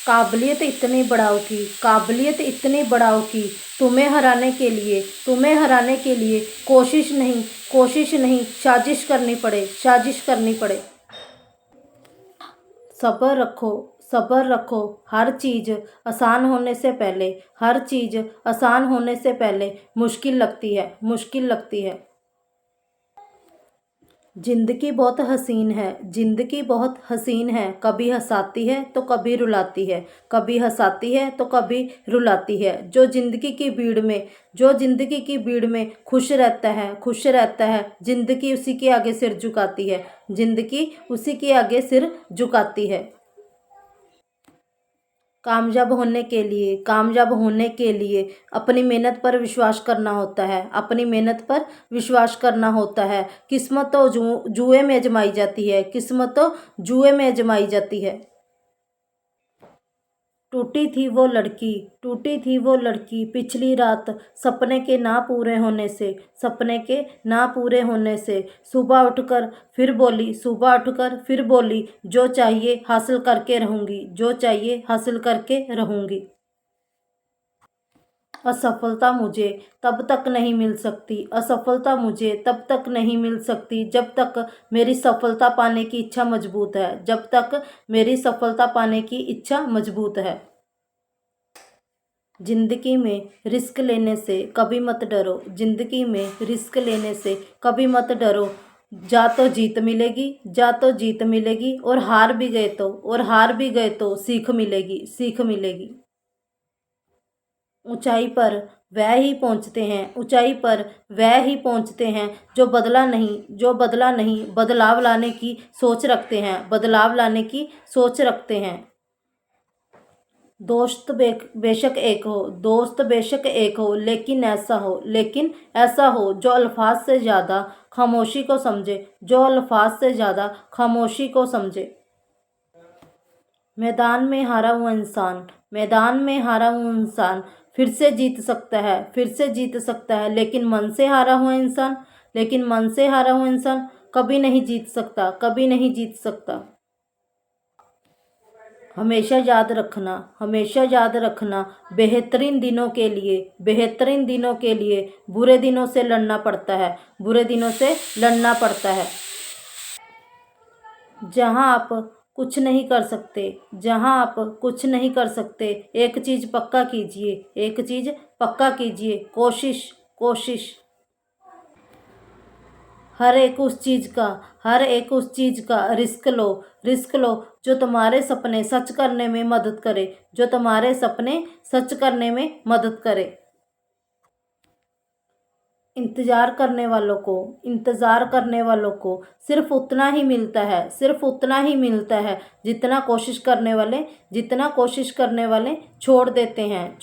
काबिलियत इतनी बढ़ाओ कि तुम्हें हराने के लिए कोशिश नहीं साजिश करनी पड़े। सब्र रखो। हर चीज़ आसान होने से पहले मुश्किल लगती है। जिंदगी बहुत हसीन है, कभी हंसाती है तो कभी रुलाती है। जो जिंदगी की भीड़ में खुश रहता है, जिंदगी उसी के आगे सिर झुकाती है। कामयाब होने के लिए अपनी मेहनत पर विश्वास करना होता है। किस्मत तो जुए में आजमाई जाती है। टूटी थी वो लड़की पिछली रात, सपने के ना पूरे होने से सुबह उठकर फिर बोली जो चाहिए हासिल करके रहूंगी। असफलता मुझे तब तक नहीं मिल सकती जब तक मेरी सफलता पाने की इच्छा मजबूत है। जिंदगी में रिस्क लेने से कभी मत डरो। जा तो जीत मिलेगी और हार भी गए तो सीख मिलेगी। ऊंचाई पर वह ही पहुंचते हैं जो बदला नहीं बदलाव लाने की सोच रखते हैं। दोस्त बेशक एक हो लेकिन ऐसा हो जो अल्फाज से ज़्यादा खामोशी को समझे। मैदान में हारा हुआ इंसान फिर से जीत सकता है, लेकिन मन से हारा हुआ इंसान कभी नहीं जीत सकता। हमेशा याद रखना बेहतरीन दिनों के लिए बुरे दिनों से लड़ना पड़ता है। जहां आप कुछ नहीं कर सकते एक चीज पक्का कीजिए, कोशिश। हर एक उस चीज का रिस्क लो जो तुम्हारे सपने सच करने में मदद करे। इंतजार करने वालों को सिर्फ उतना ही मिलता है जितना कोशिश करने वाले छोड़ देते हैं।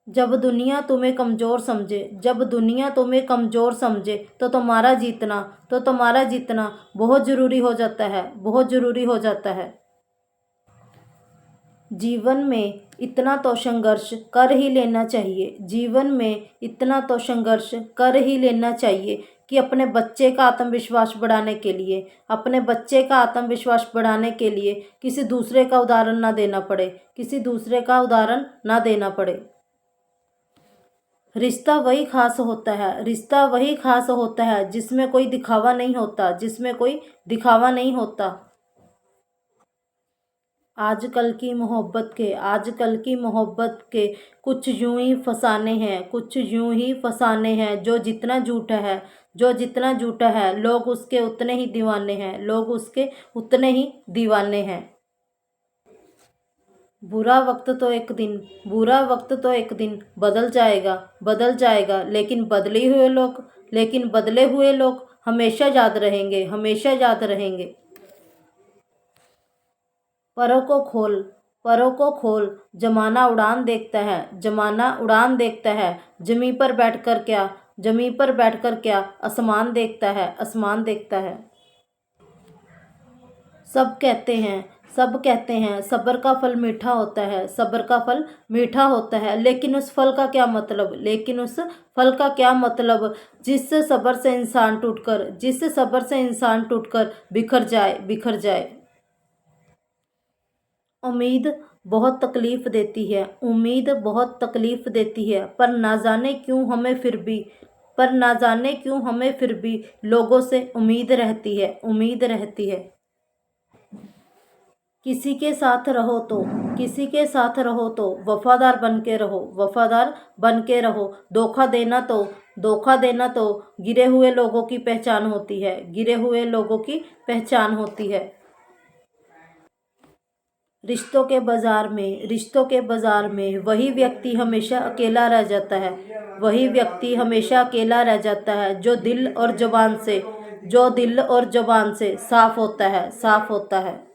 जब दुनिया तुम्हें कमजोर समझे तो तुम्हारा जीतना बहुत जरूरी हो जाता है। जीवन में इतना तो संघर्ष कर ही लेना चाहिए कि अपने बच्चे का आत्मविश्वास बढ़ाने के लिए किसी दूसरे का उदाहरण ना देना पड़े। रिश्ता वही खास होता है जिसमें कोई दिखावा नहीं होता। आजकल की मोहब्बत के कुछ यूं ही फसाने हैं जो जितना झूठा है लोग उसके उतने ही दीवाने हैं। बुरा वक्त तो एक दिन बदल जाएगा लेकिन बदले हुए लोग हमेशा याद रहेंगे। परों को खोल जमाना उड़ान देखता है। जमीन पर बैठकर क्या आसमान देखता है। सब कहते हैं सब्र का फल मीठा होता है, लेकिन उस फल का क्या मतलब जिस सब्र से इंसान टूटकर बिखर जाए। उम्मीद बहुत तकलीफ़ देती है, उम्मीद बहुत तकलीफ़ देती है, पर ना जाने क्यों हमें फिर भी लोगों से उम्मीद रहती है, उम्मीद रहती है। किसी के साथ रहो तो वफादार बन के रहो, वफादार बन के रहो। धोखा देना तो गिरे हुए लोगों की पहचान होती है, गिरे हुए लोगों की पहचान होती है। रिश्तों के बाजार में वही व्यक्ति हमेशा अकेला रह जाता है, वही व्यक्ति हमेशा अकेला रह जाता है जो दिल और जुबान से साफ होता है, साफ होता है।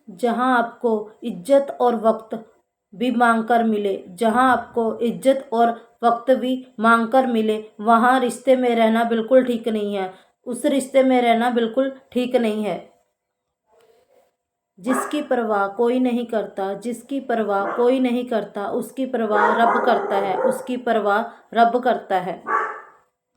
जहाँ आपको इज्जत और वक्त भी मांग कर मिले, जहाँ आपको इज्जत और वक्त भी मांग कर मिले, वहाँ रिश्ते में रहना बिल्कुल ठीक नहीं है, उस रिश्ते में रहना बिल्कुल ठीक नहीं है। जिसकी परवाह कोई नहीं करता, जिसकी परवाह कोई नहीं करता, उसकी परवाह रब करता है, उसकी परवाह रब करता है।